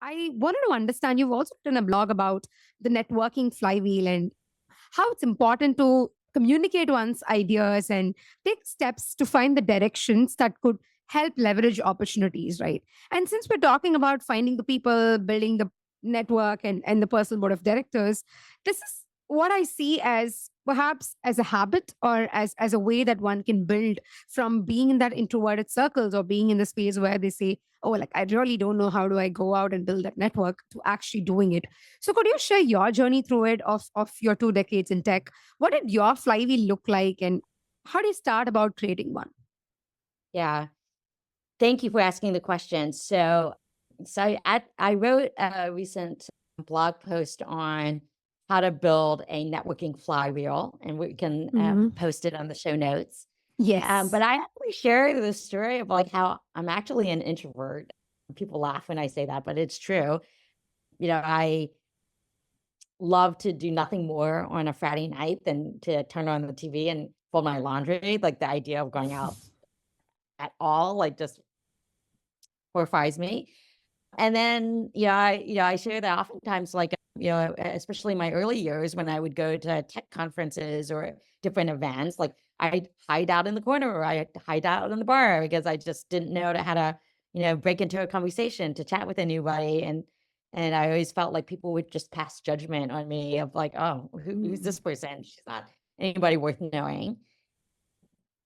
I wanted to understand, you've also written a blog about the networking flywheel and how it's important to communicate one's ideas and take steps to find the directions that could help leverage opportunities, right? And since we're talking about finding the people, building the network and the personal board of directors, this is what I see as perhaps as a habit or as a way that one can build from being in that introverted circles or being in the space where they say, oh, like I really don't know how do I go out and build that network, to actually doing it. So could you share your journey through it of your 2 decades in tech? What did your flywheel look like, and how do you start about creating one? Yeah. Thank you for asking the question. So I wrote a recent blog post on how to build a networking flywheel, and we can Hmm. post it on the show notes. But Yes. I actually share the story of like how I'm actually an introvert. People laugh when I say that, but it's true. I love to do nothing more on a Friday night than to turn on the TV and fold my laundry. Like the idea of going out at all, like just horrifies me. And then, I share that oftentimes, like, especially in my early years when I would go to tech conferences or different events, like I'd hide out in the corner or I'd hide out in the bar because I just didn't know how to, break into a conversation to chat with anybody. And I always felt like people would just pass judgment on me of like, oh, who's Mm. this person? She's not anybody worth knowing.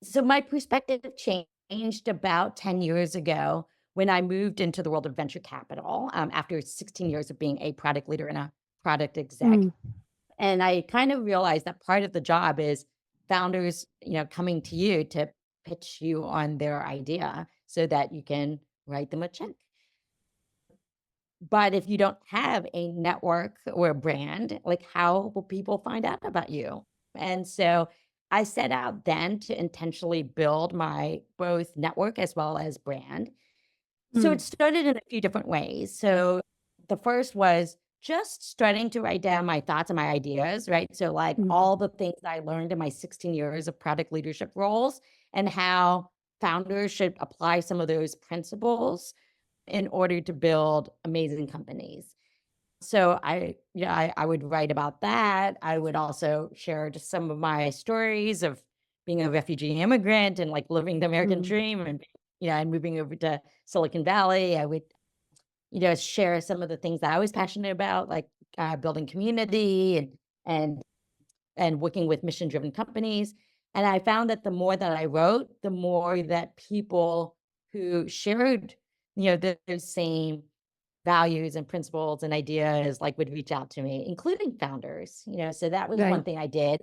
So my perspective changed about 10 years ago when I moved into the world of venture capital, after 16 years of being a product leader and a product exec. Mm. And I kind of realized that part of the job is founders, coming to you to pitch you on their idea so that you can write them a check. But if you don't have a network or a brand, like how will people find out about you? And so I set out then to intentionally build my both network as well as brand. So Mm. it started in a few different ways. So the first was just starting to write down my thoughts and my ideas, right? So like Mm. all the things that I learned in my 16 years of product leadership roles and how founders should apply some of those principles in order to build amazing companies. So I would write about that. I would also share just some of my stories of being a refugee immigrant and like living the American Mm. dream and moving over to Silicon Valley. I would, share some of the things that I was passionate about, like building community and and working with mission driven companies. And I found that the more that I wrote, the more that people who shared, those same values and principles and ideas like would reach out to me, including founders, so that was one Right. thing I did.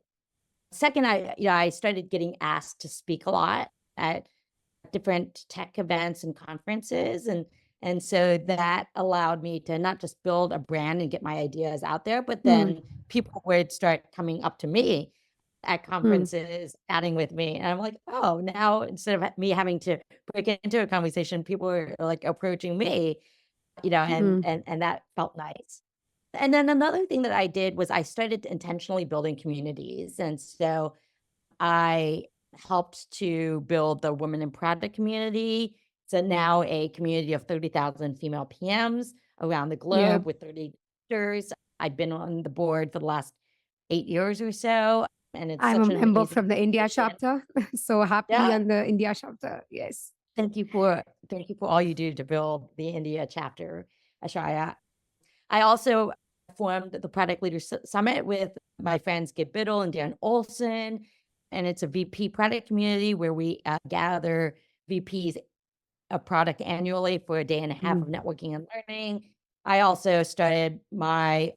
Second, I started getting asked to speak a lot at different tech events and conferences, and so that allowed me to not just build a brand and get my ideas out there, but Mm. then people would start coming up to me at Mm. conferences, chatting with me, and I'm like, "Oh, now instead of me having to break into a conversation, people are, like, approaching me," and Mm. and and that felt nice. And then another thing that I did was I started intentionally building communities, and so I helped to build the Women in Product community. So now a community of 30,000 female PMs around the Yeah. globe with 30 leaders. I've been on the board for the last 8 years or so, and it's I'm a such an member amazing from the India organization. chapter. So happy Yeah, on the India chapter. Yes. thank you for all you do to build the India chapter, Ashaya. I also formed the Product Leaders Summit with my friends Gib Biddle and Dan Olson, and it's a VP product community where we gather VPs of product annually for a day and a half Mm. of networking and learning. I also started my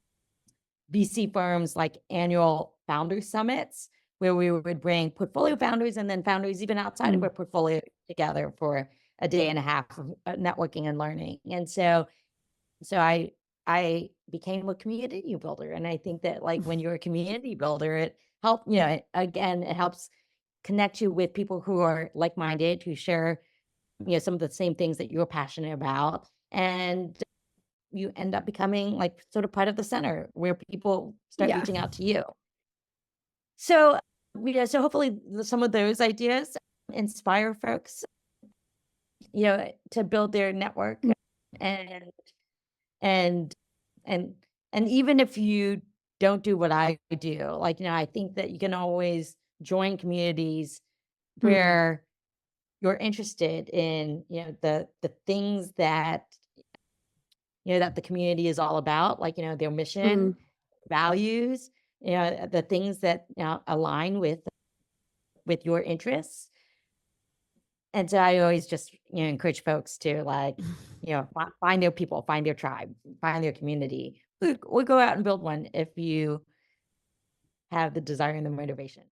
VC firms like annual founder summits where we would bring portfolio founders and then founders even outside of Mm. our portfolio together for a day and a half of networking and learning. And so I became a community builder, and I think that, like, when you're a community builder, it helps connect you with people who are like-minded, who share, some of the same things that you're passionate about, and you end up becoming, like, sort of part of the center where people start Yeah. reaching out to you. So, so hopefully some of those ideas inspire folks, to build their network and And and and even if you don't do what I do, like, I think that you can always join communities Mm, where you're interested in, the things that, that the community is all about, like, their mission, mm. values, the things that, align with your interests. And so I always just, encourage folks to, like, find their people, find their tribe, find their community, or go out and build one if you have the desire and the motivation.